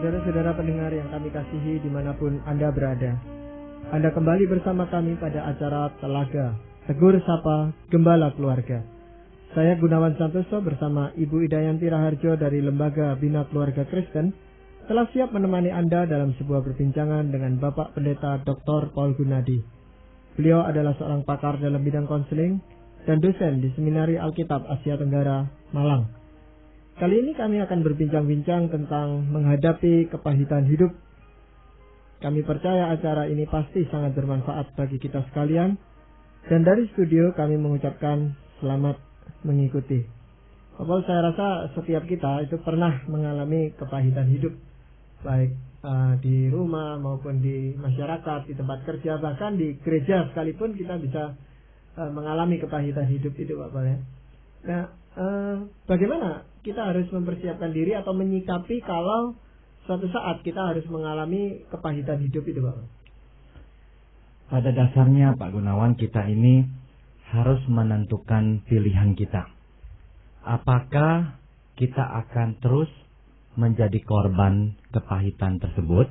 Saudara-saudara pendengar yang kami kasihi dimanapun Anda berada, Anda kembali bersama kami pada acara Telaga Tegur Sapa Gembala Keluarga. Saya Gunawan Santoso bersama Ibu Idayanti Raharjo dari Lembaga Bina Keluarga Kristen telah siap menemani Anda dalam sebuah perbincangan dengan Bapak Pendeta Dr. Paul Gunadi. Beliau adalah seorang pakar dalam bidang konseling dan dosen di Seminari Alkitab Asia Tenggara, Malang. Kali ini kami akan berbincang-bincang tentang menghadapi kepahitan hidup. Kami percaya acara ini pasti sangat bermanfaat bagi kita sekalian. Dan dari studio kami mengucapkan selamat mengikuti. Bapak, saya rasa setiap kita itu pernah mengalami kepahitan hidup. Baik di rumah maupun di masyarakat, di tempat kerja, bahkan di gereja sekalipun kita bisa mengalami kepahitan hidup itu, Bapak ya. Nah, bagaimana kita harus mempersiapkan diri atau menyikapi kalau suatu saat kita harus mengalami kepahitan hidup itu, Pak? Pada dasarnya Pak Gunawan, kita ini harus menentukan pilihan kita. Apakah kita akan terus menjadi korban kepahitan tersebut,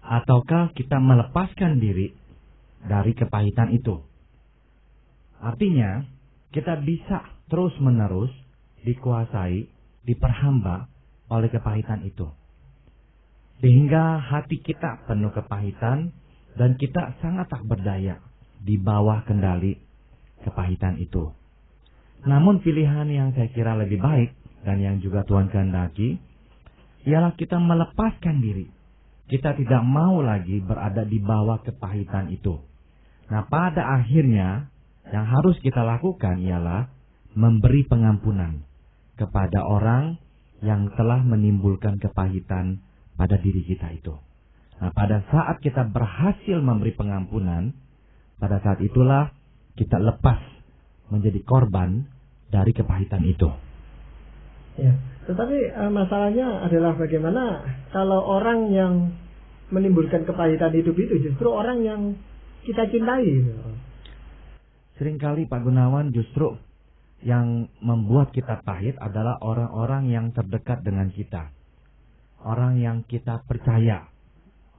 ataukah kita melepaskan diri dari kepahitan itu? Artinya, kita bisa terus-menerus dikuasai, diperhamba oleh kepahitan itu. Sehingga hati kita penuh kepahitan dan kita sangat tak berdaya di bawah kendali kepahitan itu. Namun pilihan yang saya kira lebih baik dan yang juga Tuhan kehendaki ialah kita melepaskan diri. Kita tidak mau lagi berada di bawah kepahitan itu. Nah, pada akhirnya yang harus kita lakukan ialah memberi pengampunan kepada orang yang telah menimbulkan kepahitan pada diri kita itu. Nah, pada saat kita berhasil memberi pengampunan, pada saat itulah kita lepas menjadi korban dari kepahitan itu. Ya, tetapi masalahnya adalah bagaimana kalau orang yang menimbulkan kepahitan hidup itu justru orang yang kita cintai. Seringkali Pak Gunawan, justru yang membuat kita pahit adalah orang-orang yang terdekat dengan kita. Orang yang kita percaya.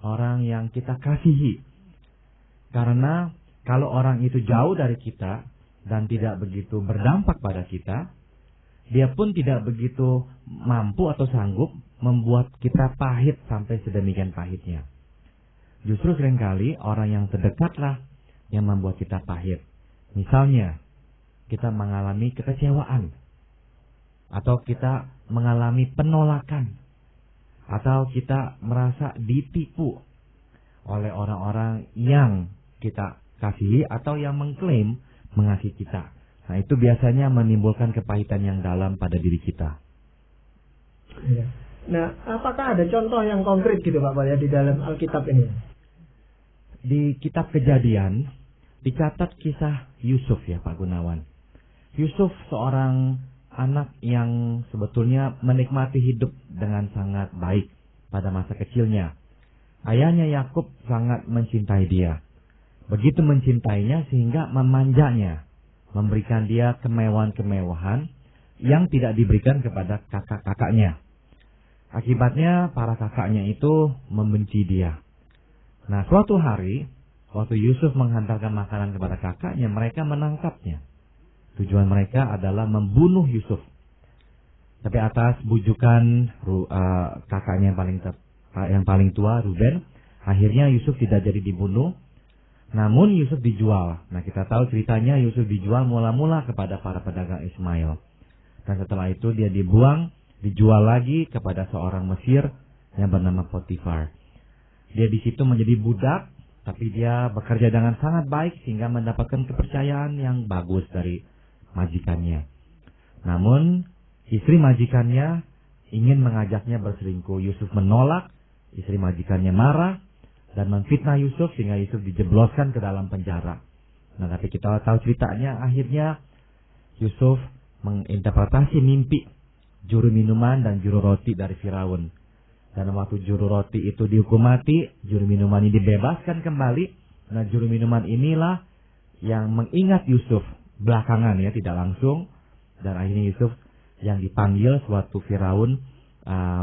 Orang yang kita kasihi. Karena kalau orang itu jauh dari kita dan tidak begitu berdampak pada kita, dia pun tidak begitu mampu atau sanggup membuat kita pahit sampai sedemikian pahitnya. Justru seringkali orang yang terdekatlah yang membuat kita pahit. Misalnya, kita mengalami kekecewaan, atau kita mengalami penolakan, atau kita merasa ditipu oleh orang-orang yang kita kasihi atau yang mengklaim mengasihi kita. Nah, itu biasanya menimbulkan kepahitan yang dalam pada diri kita. Ya. Nah, apakah ada contoh yang konkret gitu Pak ya di dalam Alkitab ini? Di kitab Kejadian dicatat kisah Yusuf ya Pak Gunawan. Yusuf seorang anak yang sebetulnya menikmati hidup dengan sangat baik pada masa kecilnya. Ayahnya Yakub sangat mencintai dia. Begitu mencintainya sehingga memanjanya, memberikan dia kemewahan-kemewahan yang tidak diberikan kepada kakak-kakaknya. Akibatnya para kakaknya itu membenci dia. Nah, suatu hari waktu Yusuf menghantarkan makanan kepada kakaknya, mereka menangkapnya. Tujuan mereka adalah membunuh Yusuf. Tapi atas bujukan kakaknya yang paling tua, Ruben, akhirnya Yusuf tidak jadi dibunuh. Namun Yusuf dijual. Nah, kita tahu ceritanya Yusuf dijual mula-mula kepada para pedagang Ismail. Dan setelah itu dia dijual lagi kepada seorang Mesir yang bernama Potifar. Dia di situ menjadi budak, tapi dia bekerja dengan sangat baik sehingga mendapatkan kepercayaan yang bagus dari majikannya. Namun istri majikannya ingin mengajaknya berselingkuh. Yusuf menolak, istri majikannya marah dan memfitnah Yusuf sehingga Yusuf dijebloskan ke dalam penjara. Nah, tapi kita tahu ceritanya, akhirnya Yusuf menginterpretasi mimpi juru minuman dan juru roti dari Firaun. Dan waktu juru roti itu dihukum mati, juru minuman ini dibebaskan kembali. Nah, juru minuman inilah yang mengingat Yusuf belakangan ya, tidak langsung. Dan akhirnya Yusuf yang dipanggil suatu Firaun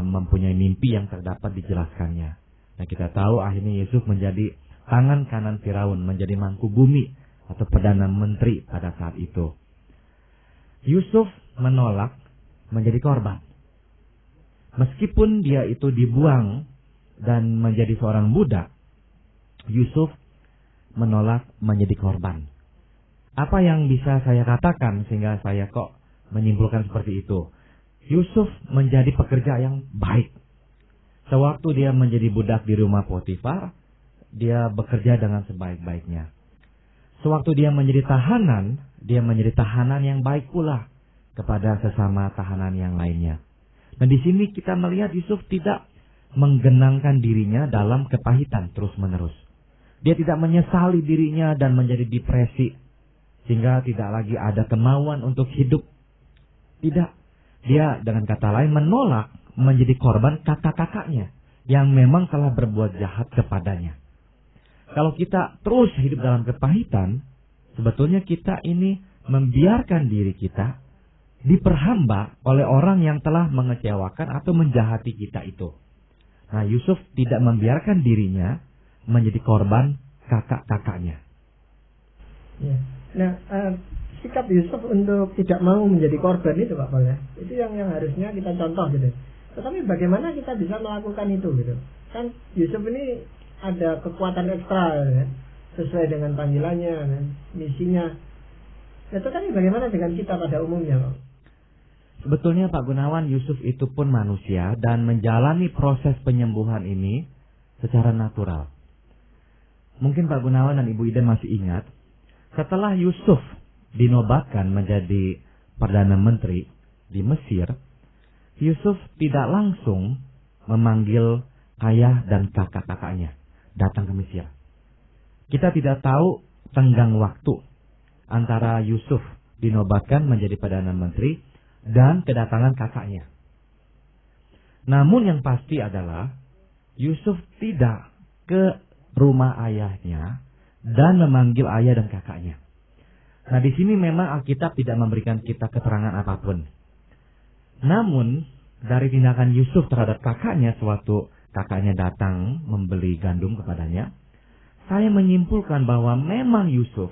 mempunyai mimpi yang terdapat dijelaskannya. Nah, kita tahu akhirnya Yusuf menjadi tangan kanan Firaun, menjadi mangku bumi atau perdana menteri pada saat itu. Yusuf menolak menjadi korban. Meskipun dia itu dibuang dan menjadi seorang budak, Yusuf menolak menjadi korban. Apa yang bisa saya katakan sehingga saya kok menyimpulkan seperti itu? Yusuf menjadi pekerja yang baik. Sewaktu dia menjadi budak di rumah Potifar, dia bekerja dengan sebaik-baiknya. Sewaktu dia menjadi tahanan yang baik pula kepada sesama tahanan yang lainnya. Nah, di sini kita melihat Yusuf tidak menggenangkan dirinya dalam kepahitan terus-menerus. Dia tidak menyesali dirinya dan menjadi depresi, sehingga tidak lagi ada kemauan untuk hidup. Tidak. Dia dengan kata lain menolak menjadi korban kakak-kakaknya yang memang telah berbuat jahat kepadanya. Kalau kita terus hidup dalam kepahitan, sebetulnya kita ini membiarkan diri kita diperhamba oleh orang yang telah mengecewakan atau menjahati kita itu. Nah, Yusuf tidak membiarkan dirinya menjadi korban kakak-kakaknya. Ya. Nah, sikap Yusuf untuk tidak mau menjadi korban itu Pak Paul ya, itu yang harusnya kita contoh gitu. Tetapi bagaimana kita bisa melakukan itu gitu? Kan Yusuf ini ada kekuatan ekstra ya, sesuai dengan panggilannya dan misinya. Tetapi bagaimana dengan kita pada umumnya Pak? Sebetulnya Pak Gunawan, Yusuf itu pun manusia dan menjalani proses penyembuhan ini secara natural. Mungkin Pak Gunawan dan Ibu Ida masih ingat, setelah Yusuf dinobatkan menjadi Perdana Menteri di Mesir, Yusuf tidak langsung memanggil ayah dan kakak-kakaknya datang ke Mesir. Kita tidak tahu tenggang waktu antara Yusuf dinobatkan menjadi Perdana Menteri dan kedatangan kakaknya. Namun yang pasti adalah Yusuf tidak ke rumah ayahnya dan memanggil ayah dan kakaknya. Nah, di sini memang Alkitab tidak memberikan kita keterangan apapun. Namun dari tindakan Yusuf terhadap kakaknya sewaktu kakaknya datang membeli gandum kepadanya, saya menyimpulkan bahwa memang Yusuf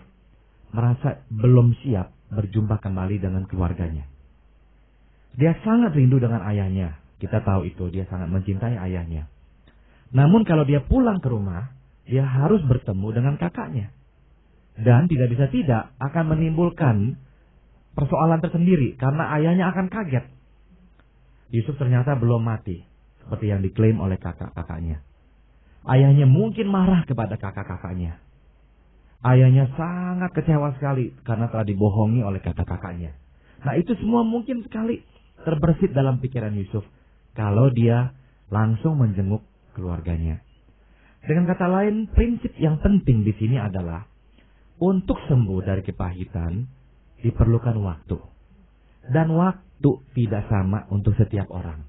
merasa belum siap berjumpa kembali dengan keluarganya. Dia sangat rindu dengan ayahnya. Kita tahu itu, dia sangat mencintai ayahnya. Namun kalau dia pulang ke rumah, dia harus bertemu dengan kakaknya. Dan tidak bisa tidak akan menimbulkan persoalan tersendiri karena ayahnya akan kaget. Yusuf ternyata belum mati seperti yang diklaim oleh kakak-kakaknya. Ayahnya mungkin marah kepada kakak-kakaknya. Ayahnya sangat kecewa sekali karena telah dibohongi oleh kakak-kakaknya. Nah, itu semua mungkin sekali terbersit dalam pikiran Yusuf kalau dia langsung menjenguk keluarganya. Dengan kata lain, prinsip yang penting di sini adalah untuk sembuh dari kepahitan diperlukan waktu. Dan waktu tidak sama untuk setiap orang.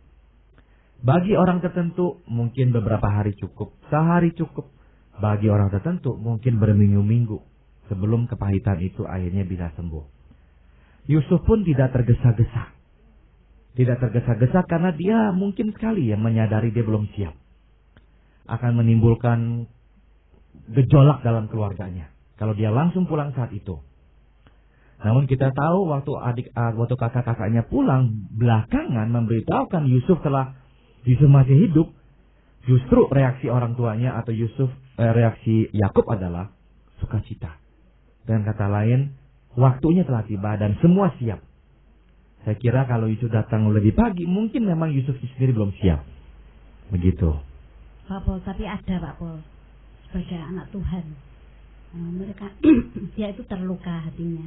Bagi orang tertentu mungkin beberapa hari cukup, sehari cukup. Bagi orang tertentu mungkin berminggu-minggu sebelum kepahitan itu akhirnya bisa sembuh. Yusuf pun tidak tergesa-gesa. Tidak tergesa-gesa karena dia mungkin sekali menyadari dia belum siap. Akan menimbulkan gejolak dalam keluarganya kalau dia langsung pulang saat itu. Namun kita tahu waktu kakak-kakaknya pulang belakangan memberitahukan Yusuf telah Yusuf masih hidup, justru reaksi orang tuanya atau reaksi Yakub adalah sukacita. Dengan kata lain, waktunya telah tiba dan semua siap. Saya kira kalau Yusuf datang lebih pagi, mungkin memang Yusuf sendiri belum siap. Begitu. Pak Pol, tapi ada Pak Pol, sebagai anak Tuhan, mereka dia itu terluka hatinya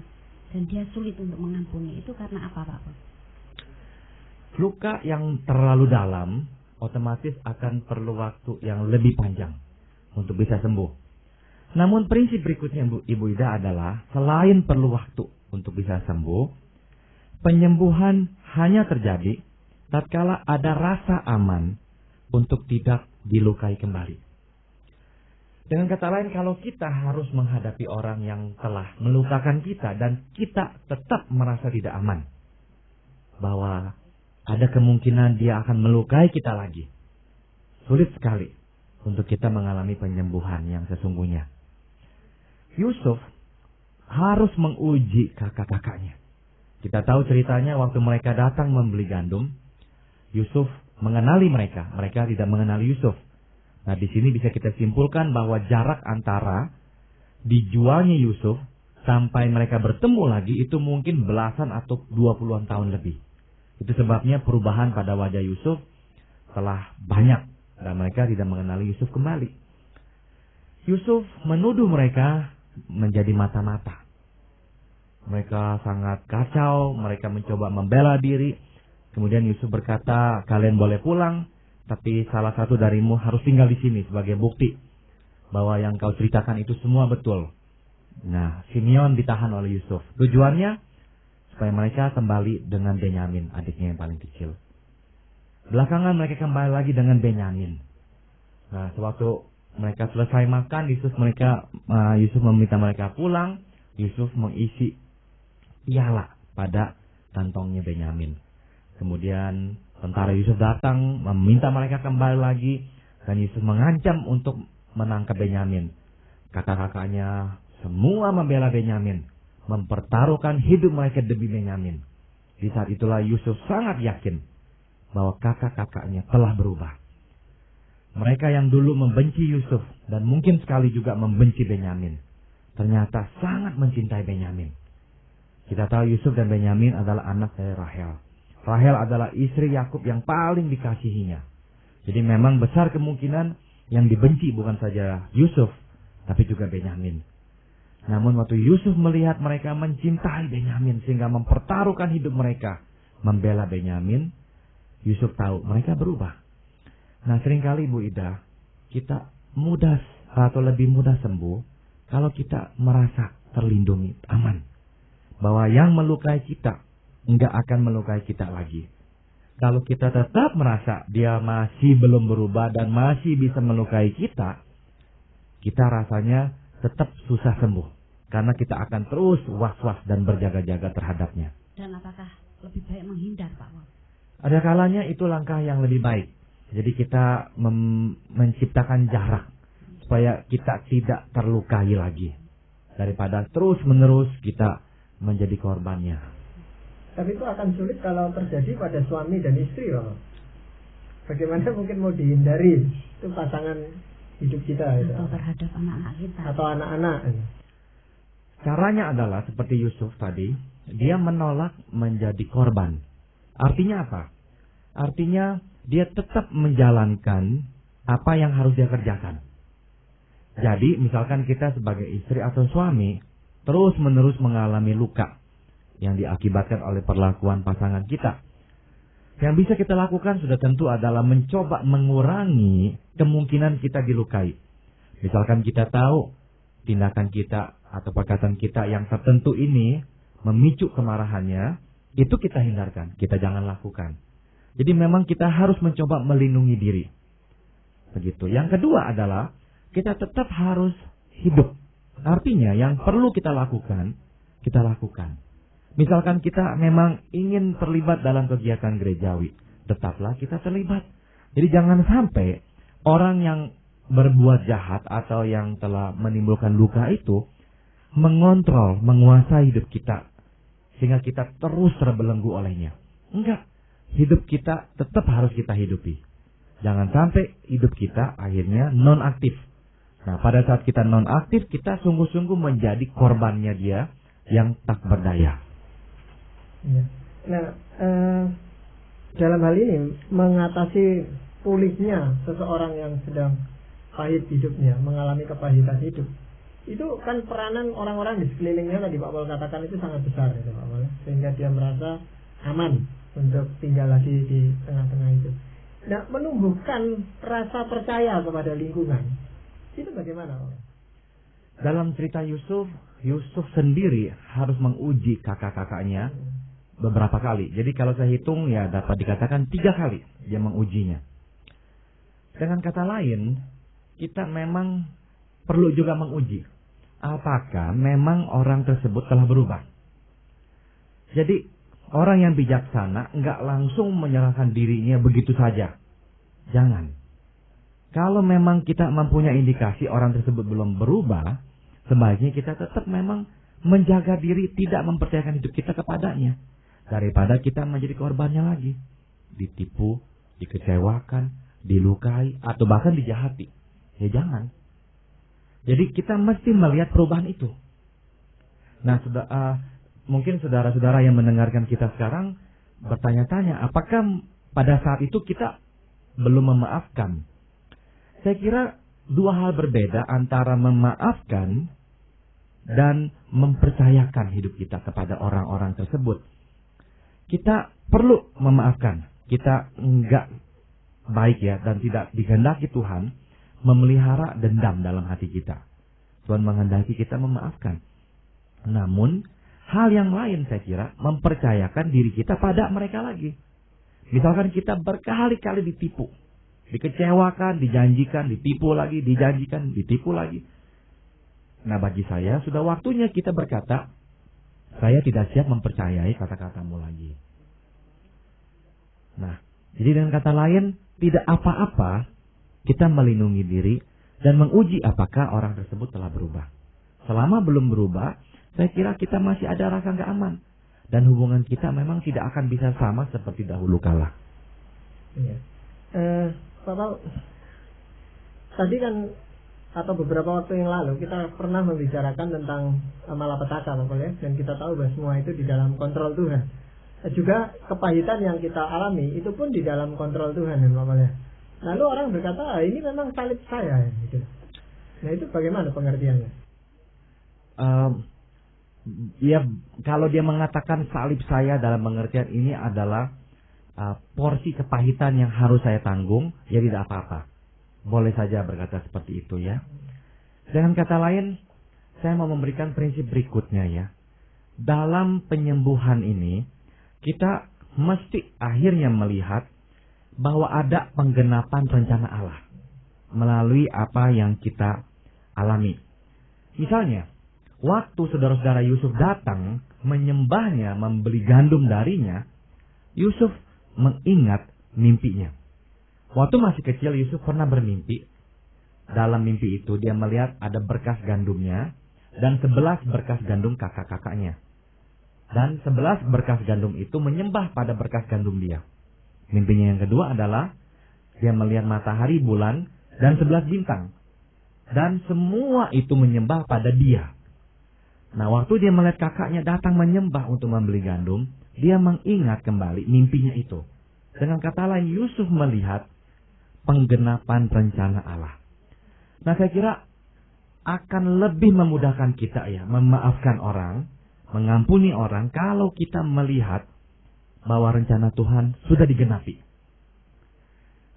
dan dia sulit untuk mengampuni. Itu karena apa Pak Pol? Luka yang terlalu dalam otomatis akan perlu waktu yang lebih panjang untuk bisa sembuh. Namun prinsip berikutnya Ibu Ida adalah selain perlu waktu untuk bisa sembuh, penyembuhan hanya terjadi tatkala ada rasa aman untuk tidak dilukai kembali. Dengan kata lain, kalau kita harus menghadapi orang yang telah melukakan kita dan kita tetap merasa tidak aman, bahwa ada kemungkinan dia akan melukai kita lagi. Sulit sekali untuk kita mengalami penyembuhan yang sesungguhnya. Yusuf harus menguji kakak-kakaknya. Kita tahu ceritanya waktu mereka datang membeli gandum, Yusuf mengenali mereka. Mereka tidak mengenali Yusuf. Nah, di sini bisa kita simpulkan bahwa jarak antara dijualnya Yusuf sampai mereka bertemu lagi itu mungkin belasan atau 20-an tahun lebih. Itu sebabnya perubahan pada wajah Yusuf telah banyak dan mereka tidak mengenali Yusuf kembali. Yusuf menuduh mereka menjadi mata-mata. Mereka sangat kacau, mereka mencoba membela diri. Kemudian Yusuf berkata, kalian boleh pulang, tapi salah satu darimu harus tinggal di sini sebagai bukti bahwa yang kau ceritakan itu semua betul. Nah, Simeon ditahan oleh Yusuf. Tujuannya supaya mereka kembali dengan Benyamin, adiknya yang paling kecil. Belakangan mereka kembali lagi dengan Benyamin. Nah, sewaktu mereka selesai makan, Yusuf meminta mereka pulang. Yusuf mengisi piala pada kantongnya Benyamin. Kemudian tentara Yusuf datang meminta mereka kembali lagi, dan Yusuf mengancam untuk menangkap Benyamin. Kakak-kakaknya semua membela Benyamin, mempertaruhkan hidup mereka demi Benyamin. Di saat itulah Yusuf sangat yakin bahwa kakak-kakaknya telah berubah. Mereka yang dulu membenci Yusuf dan mungkin sekali juga membenci Benyamin, ternyata sangat mencintai Benyamin. Kita tahu Yusuf dan Benyamin adalah anak dari Rahel. Rahel adalah istri Yakub yang paling dikasihinya. Jadi memang besar kemungkinan yang dibenci bukan saja Yusuf, tapi juga Benyamin. Namun waktu Yusuf melihat mereka mencintai Benyamin sehingga mempertaruhkan hidup mereka membela Benyamin, Yusuf tahu mereka berubah. Nah, seringkali Bu Ida, kita mudah atau lebih mudah sembuh kalau kita merasa terlindungi, aman. Bahwa yang melukai kita enggak akan melukai kita lagi. Kalau kita tetap merasa dia masih belum berubah dan masih bisa melukai kita rasanya tetap susah sembuh. Karena kita akan terus was-was dan berjaga-jaga terhadapnya. Dan apakah lebih baik menghindar, Pak Wal? Ada kalanya itu langkah yang lebih baik. Jadi kita menciptakan jarak supaya kita tidak terlukai lagi. Daripada terus-menerus kita menjadi korbannya. Tapi itu akan sulit kalau terjadi pada suami dan istri loh. Bagaimana mungkin mau dihindari itu pasangan hidup kita itu. Atau terhadap anak-anak kita. Atau anak-anak. Caranya adalah seperti Yusuf tadi, dia menolak menjadi korban. Artinya apa? Artinya dia tetap menjalankan apa yang harus dia kerjakan. Jadi misalkan kita sebagai istri atau suami terus-menerus mengalami luka yang diakibatkan oleh perlakuan pasangan kita. Yang bisa kita lakukan sudah tentu adalah mencoba mengurangi kemungkinan kita dilukai. Misalkan kita tahu tindakan kita atau perkataan kita yang tertentu ini memicu kemarahannya, itu kita hindarkan, kita jangan lakukan. Jadi memang kita harus mencoba melindungi diri. Begitu. Yang kedua adalah kita tetap harus hidup. Artinya yang perlu kita lakukan, kita lakukan. Misalkan kita memang ingin terlibat dalam kegiatan gerejawi, tetaplah kita terlibat. Jadi jangan sampai orang yang berbuat jahat atau yang telah menimbulkan luka itu mengontrol, menguasai hidup kita sehingga kita terus terbelenggu olehnya. Enggak, hidup kita tetap harus kita hidupi. Jangan sampai hidup kita akhirnya non-aktif. Nah, pada saat kita non-aktif, kita sungguh-sungguh menjadi korbannya dia yang tak berdaya. Ya. Nah, dalam hal ini mengatasi pulihnya seseorang yang sedang pahit hidupnya, mengalami kepahitan hidup, itu kan peranan orang-orang di sekelilingnya tadi Pak Paul katakan itu sangat besar itu Pak Paul, sehingga dia merasa aman untuk tinggal lagi di tengah-tengah itu. Nah, menumbuhkan rasa percaya kepada lingkungan itu bagaimana Pak? Dalam cerita Yusuf sendiri harus menguji kakak-kakaknya beberapa kali. Jadi kalau saya hitung ya dapat dikatakan 3 kali dia mengujinya. Dengan kata lain, kita memang perlu juga menguji apakah memang orang tersebut telah berubah. Jadi Orang yang bijaksana nggak langsung menyerahkan dirinya begitu saja. Jangan. Kalau memang kita mempunyai indikasi orang tersebut belum berubah, sebaiknya kita tetap memang menjaga diri, tidak mempercayakan hidup kita kepadanya. Daripada kita menjadi korbannya lagi. Ditipu, dikecewakan, dilukai, atau bahkan dijahati. Ya jangan. Jadi kita mesti melihat perubahan itu. Nah, mungkin saudara-saudara yang mendengarkan kita sekarang bertanya-tanya, apakah pada saat itu kita belum memaafkan? Saya kira dua hal berbeda antara memaafkan dan mempercayakan hidup kita kepada orang-orang tersebut. Kita perlu memaafkan. Kita enggak baik ya, dan tidak dikehendaki Tuhan memelihara dendam dalam hati kita. Tuhan menghendaki kita memaafkan. Namun, hal yang lain saya kira mempercayakan diri kita pada mereka lagi. Misalkan kita berkali-kali ditipu, dikecewakan, dijanjikan, ditipu lagi, dijanjikan, ditipu lagi. Nah, bagi saya sudah waktunya kita berkata, saya tidak siap mempercayai kata-katamu lagi. Nah, jadi dengan kata lain, tidak apa-apa kita melindungi diri dan menguji apakah orang tersebut telah berubah. Selama belum berubah, saya kira kita masih ada rasa nggak aman. Dan hubungan kita memang tidak akan bisa sama seperti dahulu kala. Iya. Pak Paul, tadi kan atau beberapa waktu yang lalu kita pernah membicarakan tentang malapetaka, Pak Paul ya, dan kita tahu bahwa semua itu di dalam kontrol Tuhan. Juga kepahitan yang kita alami itu pun di dalam kontrol Tuhan, Pak Paul ya. Lalu orang berkata, ini memang salib saya, gitu. Nah itu bagaimana pengertiannya? Ya, kalau dia mengatakan salib saya dalam pengertian ini adalah porsi kepahitan yang harus saya tanggung, ya tidak apa-apa. Boleh saja berkata seperti itu ya. Dengan kata lain, saya mau memberikan prinsip berikutnya ya. Dalam penyembuhan ini, kita mesti akhirnya melihat bahwa ada penggenapan rencana Allah melalui apa yang kita alami. Misalnya, waktu saudara-saudara Yusuf datang menyembahnya, membeli gandum darinya, Yusuf mengingat mimpinya. Waktu masih kecil Yusuf pernah bermimpi. Dalam mimpi itu dia melihat ada berkas gandumnya dan 11 berkas gandum kakak-kakaknya. Dan 11 berkas gandum itu menyembah pada berkas gandum dia. Mimpinya yang kedua adalah dia melihat matahari, bulan, dan 11 bintang. Dan semua itu menyembah pada dia. Nah, waktu dia melihat kakaknya datang menyembah untuk membeli gandum, dia mengingat kembali mimpinya itu. Dengan kata lain, Yusuf melihat penggenapan rencana Allah. Nah, saya kira akan lebih memudahkan kita ya, memaafkan orang, mengampuni orang, kalau kita melihat bahwa rencana Tuhan sudah digenapi.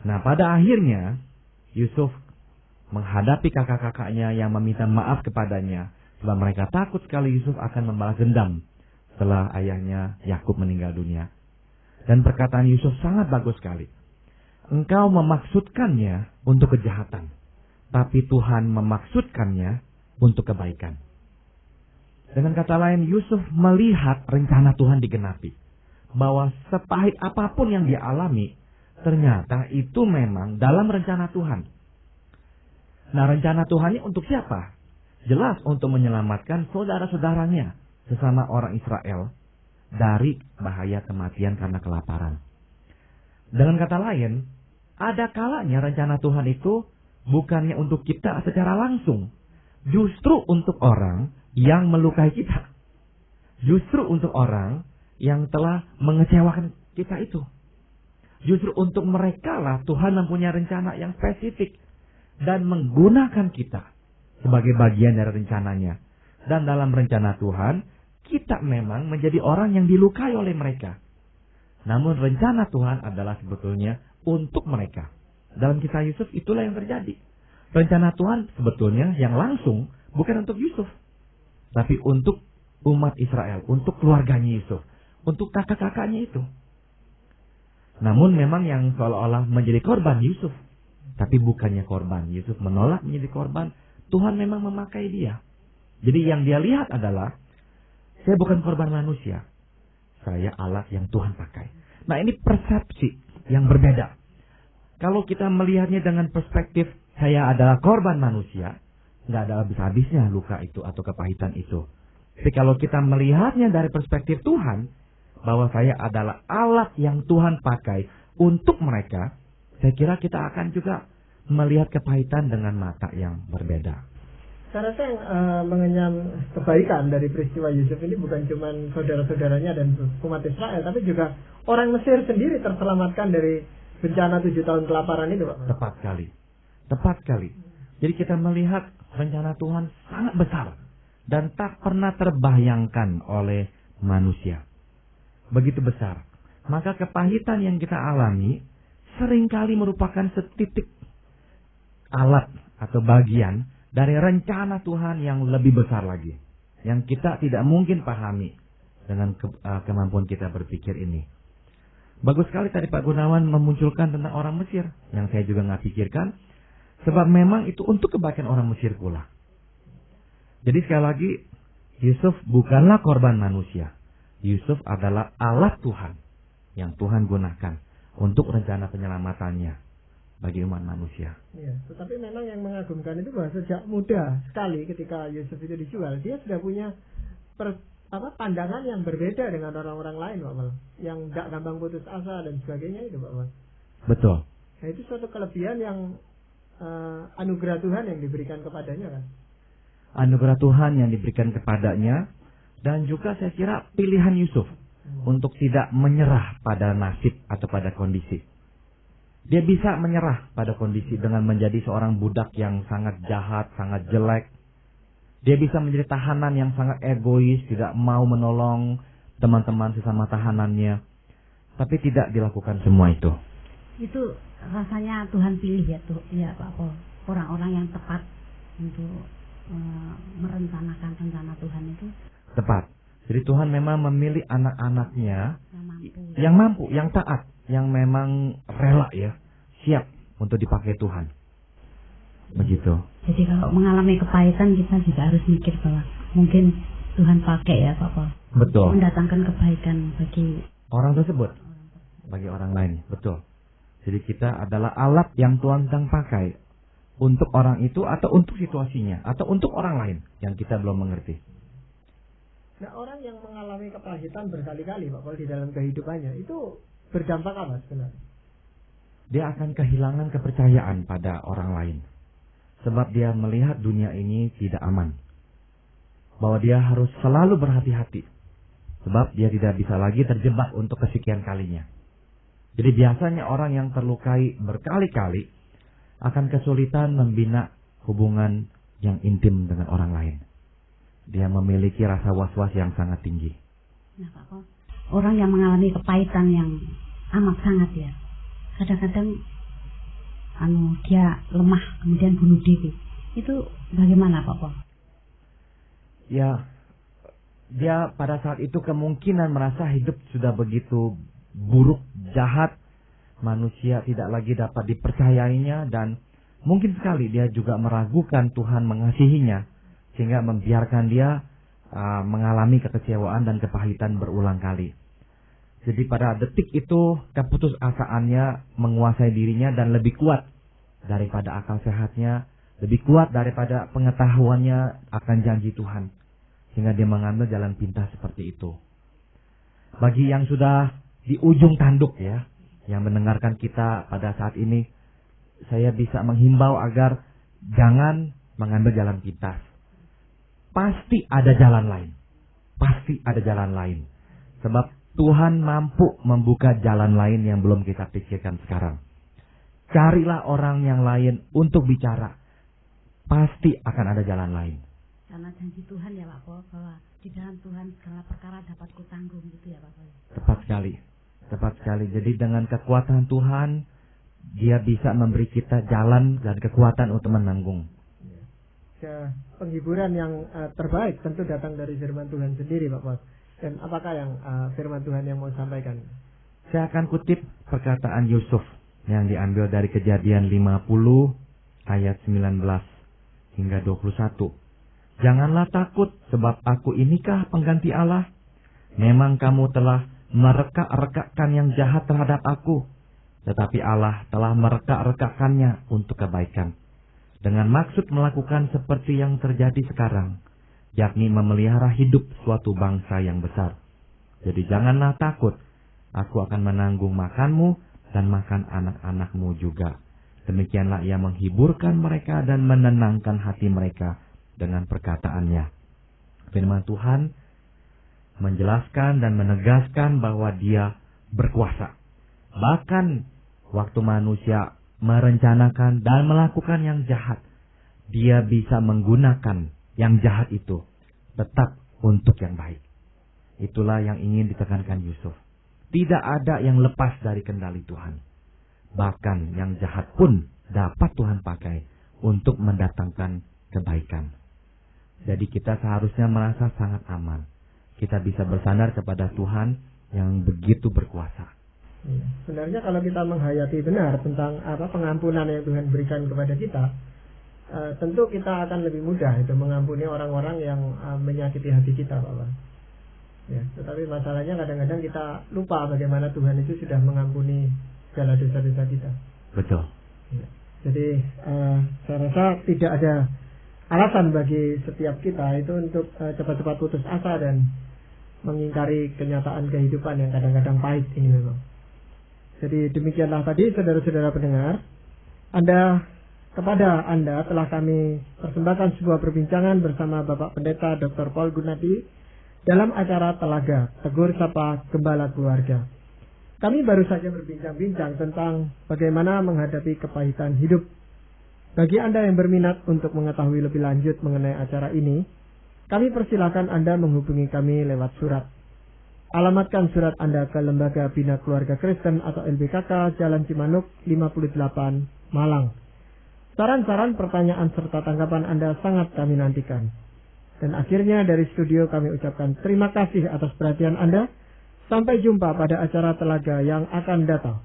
Nah, pada akhirnya Yusuf menghadapi kakak-kakaknya yang meminta maaf kepadanya. Sebab mereka takut sekali Yusuf akan membalas dendam setelah ayahnya Yakub meninggal dunia. Dan perkataan Yusuf sangat bagus sekali. Engkau memaksudkannya untuk kejahatan, tapi Tuhan memaksudkannya untuk kebaikan. Dengan kata lain, Yusuf melihat rencana Tuhan digenapi. Bahwa sepahit apapun yang dia alami, ternyata itu memang dalam rencana Tuhan. Nah, rencana Tuhan ini untuk siapa? Jelas untuk menyelamatkan saudara-saudaranya, sesama orang Israel, dari bahaya kematian karena kelaparan. Dengan kata lain, ada kalanya rencana Tuhan itu bukannya untuk kita secara langsung, justru untuk orang yang melukai kita. Justru untuk orang yang telah mengecewakan kita itu. Justru untuk mereka lah Tuhan mempunyai rencana yang spesifik dan menggunakan kita sebagai bagian dari rencananya. Dan dalam rencana Tuhan, kita memang menjadi orang yang dilukai oleh mereka. Namun rencana Tuhan adalah sebetulnya untuk mereka. Dalam kisah Yusuf itulah yang terjadi. Rencana Tuhan sebetulnya yang langsung bukan untuk Yusuf, tapi untuk umat Israel, untuk keluarganya Yusuf, untuk kakak-kakaknya itu. Namun memang yang seolah-olah menjadi korban Yusuf, tapi bukannya korban. Yusuf menolak menjadi korban, Tuhan memang memakai dia. Jadi yang dia lihat adalah, saya bukan korban manusia, saya alat yang Tuhan pakai. Nah, ini persepsi yang berbeda. Kalau kita melihatnya dengan perspektif saya adalah korban manusia, nggak ada habis-habisnya luka itu atau kepahitan itu. Tapi kalau kita melihatnya dari perspektif Tuhan, bahwa saya adalah alat yang Tuhan pakai untuk mereka, saya kira kita akan juga melihat kepahitan dengan mata yang berbeda. Saya rasa yang mengenyam kebaikan dari peristiwa Yusuf ini bukan cuma saudara-saudaranya dan umat Israel, tapi juga orang Mesir sendiri terselamatkan dari bencana 7 tahun kelaparan itu, Pak. Tepat sekali. Tepat sekali. Jadi kita melihat rencana Tuhan sangat besar dan tak pernah terbayangkan oleh manusia. Begitu besar. Maka kepahitan yang kita alami seringkali merupakan setitik alat atau bagian dari rencana Tuhan yang lebih besar lagi, yang kita tidak mungkin pahami dengan kemampuan kita berpikir ini. Bagus sekali tadi Pak Gunawan memunculkan tentang orang Mesir, yang saya juga nggak pikirkan, sebab memang itu untuk kebaikan orang Mesir pula. Jadi sekali lagi, Yusuf bukanlah korban manusia. Yusuf adalah alat Tuhan yang Tuhan gunakan untuk rencana penyelamatannya bagi umat manusia. Ya, tetapi memang yang mengagumkan itu bahwa sejak muda sekali ketika Yusuf itu dijual, dia sudah punya pandangan yang berbeda dengan orang-orang lain, Pak Mal. Yang tidak gampang putus asa dan sebagainya itu, Pak Mal. Betul. Nah, itu suatu kelebihan yang anugerah Tuhan yang diberikan kepadanya, kan? Anugerah Tuhan yang diberikan kepadanya, dan juga saya kira pilihan Yusuf untuk tidak menyerah pada nasib atau pada kondisi. Dia bisa menyerah pada kondisi dengan menjadi seorang budak yang sangat jahat, sangat jelek. Dia bisa menjadi tahanan yang sangat egois, tidak mau menolong teman-teman sesama tahanannya. Tapi tidak dilakukan semua itu. Itu rasanya Tuhan pilih ya Pak Pol, orang-orang yang tepat untuk merencanakan rencana Tuhan itu. Tepat. Jadi Tuhan memang memilih anak-anaknya yang mampu, yang taat, yang memang rela ya, siap untuk dipakai Tuhan. Begitu. Jadi kalau mengalami kepahitan kita juga harus mikir bahwa mungkin Tuhan pakai ya Pak Pol. Betul. Mendatangkan kebaikan bagi orang tersebut, bagi orang lain. Betul. Jadi kita adalah alat yang Tuhan sedang pakai untuk orang itu atau untuk situasinya atau untuk orang lain yang kita belum mengerti. Nah, orang yang mengalami kepahitan berkali-kali, Pak Paul, di dalam kehidupannya, itu berdampak apa sebenarnya? Dia akan kehilangan kepercayaan pada orang lain. Sebab dia melihat dunia ini tidak aman. Bahwa dia harus selalu berhati-hati. Sebab dia tidak bisa lagi terjebak untuk kesekian kalinya. Jadi biasanya orang yang terlukai berkali-kali akan kesulitan membina hubungan yang intim dengan orang lain. Dia memiliki rasa was-was yang sangat tinggi. Nah, Pak Paul, orang yang mengalami kepahitan yang amat sangat ya, kadang-kadang dia lemah kemudian bunuh diri. Itu bagaimana Pak Paul? Ya, dia pada saat itu kemungkinan merasa hidup sudah begitu buruk, jahat, manusia tidak lagi dapat dipercayainya, dan mungkin sekali dia juga meragukan Tuhan mengasihinya, sehingga membiarkan dia mengalami kekecewaan dan kepahitan berulang kali. Jadi pada detik itu keputusasaannya menguasai dirinya dan lebih kuat daripada akal sehatnya, lebih kuat daripada pengetahuannya akan janji Tuhan, sehingga dia mengambil jalan pintas seperti itu. Bagi yang sudah di ujung tanduk ya, yang mendengarkan kita pada saat ini, saya bisa menghimbau agar jangan mengambil jalan pintas. Pasti ada jalan lain. Pasti ada jalan lain. Sebab Tuhan mampu membuka jalan lain yang belum kita pikirkan sekarang. Carilah orang yang lain untuk bicara. Pasti akan ada jalan lain. Karena janji Tuhan ya Pak Pol, bahwa di dalam Tuhan segala perkara dapat kutanggung gitu ya Pak Pol. Tepat sekali. Tepat sekali. Jadi dengan kekuatan Tuhan, Dia bisa memberi kita jalan dan kekuatan untuk menanggung. Penghiburan yang terbaik tentu datang dari firman Tuhan sendiri, Pak Paul. Dan apakah yang firman Tuhan yang mau sampaikan? Saya akan kutip perkataan Yusuf yang diambil dari Kejadian 50 ayat 19 hingga 21. Janganlah takut, sebab aku inikah pengganti Allah. Memang kamu telah merekak-rekakkan yang jahat terhadap aku, tetapi Allah telah merekak-rekakkannya untuk kebaikan, dengan maksud melakukan seperti yang terjadi sekarang, yakni memelihara hidup suatu bangsa yang besar. Jadi janganlah takut, aku akan menanggung makanmu dan makan anak-anakmu juga. Demikianlah ia menghiburkan mereka dan menenangkan hati mereka dengan perkataannya. Firman Tuhan menjelaskan dan menegaskan bahwa Dia berkuasa. Bahkan waktu manusia merencanakan dan melakukan yang jahat, Dia bisa menggunakan yang jahat itu tetap untuk yang baik. Itulah yang ingin ditekankan Yusuf. Tidak ada yang lepas dari kendali Tuhan. Bahkan yang jahat pun dapat Tuhan pakai untuk mendatangkan kebaikan. Jadi kita seharusnya merasa sangat aman. Kita bisa bersandar kepada Tuhan yang begitu berkuasa. Sebenarnya kalau kita menghayati benar tentang pengampunan yang Tuhan berikan kepada kita, tentu kita akan lebih mudah itu mengampuni orang-orang yang menyakiti hati kita, Bapak. Ya, tetapi masalahnya kadang-kadang kita lupa bagaimana Tuhan itu sudah mengampuni segala dosa-dosa kita. Betul. Ya. Jadi saya rasa tidak ada alasan bagi setiap kita itu untuk cepat-cepat putus asa dan mengingkari kenyataan kehidupan yang kadang-kadang pahit ini memang. Jadi demikianlah tadi saudara-saudara pendengar, kepada Anda telah kami persembahkan sebuah perbincangan bersama Bapak Pendeta Dr. Paul Gunadi dalam acara Telaga Tegur Sapa Gembala Keluarga. Kami baru saja berbincang-bincang tentang bagaimana menghadapi kepahitan hidup. Bagi Anda yang berminat untuk mengetahui lebih lanjut mengenai acara ini, kami persilakan Anda menghubungi kami lewat surat. Alamatkan surat Anda ke Lembaga Bina Keluarga Kristen atau LBKK, Jalan Cimanuk 58, Malang. Saran-saran, pertanyaan, serta tanggapan Anda sangat kami nantikan. Dan akhirnya dari studio kami ucapkan terima kasih atas perhatian Anda. Sampai jumpa pada acara Telaga yang akan datang.